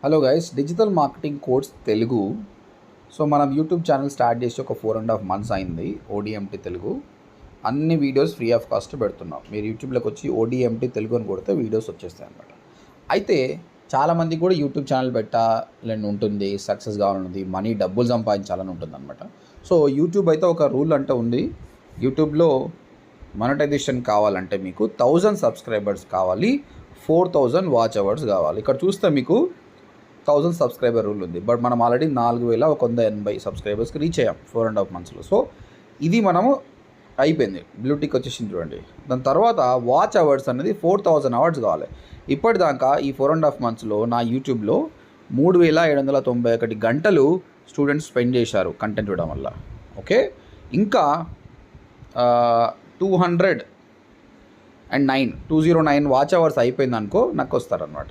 Hello guys, digital marketing course Telugu. So మనం YouTube channel start చేసి ఒక 4.5 months అయింది. ఓడిఎంటీ తెలుగు అన్ని వీడియోస్ ఫ్రీ ఆఫ్ కాస్ట్ పెడుతున్నాం. మీరు యూట్యూబ్లోకి వచ్చి ఓడిఎంటీ తెలుగు అని కొడితే వీడియోస్ వచ్చేస్తాయి అన్నమాట. అయితే చాలామంది కూడా యూట్యూబ్ ఛానల్ పెట్టాలని ఉంటుంది, సక్సెస్ కావాలన్నది, మనీ డబ్బులు సంపాదించాలని ఉంటుంది అనమాట. సో యూట్యూబ్ అయితే ఒక రూల్ అంటే ఉంది. యూట్యూబ్లో మానిటైజేషన్ కావాలంటే మీకు 1000 సబ్స్క్రైబర్స్ కావాలి, 4000 వాచ్ అవర్స్ కావాలి. ఇక్కడ చూస్తే మీకు 1000 సబ్స్క్రైబర్ రూల్ ఉంది. బట్ మనం ఆల్రెడీ 4180 సబ్స్క్రైబర్స్కి రీచ్ అయ్యాం 4.5 monthsలో. సో ఇది మనము అయిపోయింది, బ్లూటిక్ వచ్చేసింది చూడండి. దాని తర్వాత వాచ్ అవర్స్ అనేది 4000 అవర్స్ కావాలి. ఇప్పటిదాకా ఈ 4.5 monthsలో నా యూట్యూబ్లో 3791 గంటలు స్టూడెంట్స్ స్పెండ్ చేశారు కంటెంట్ చూడడం వల్ల. ఓకే, ఇంకా 209 వాచ్ అవర్స్ అయిపోయింది అనుకో, నాకు వస్తారనమాట.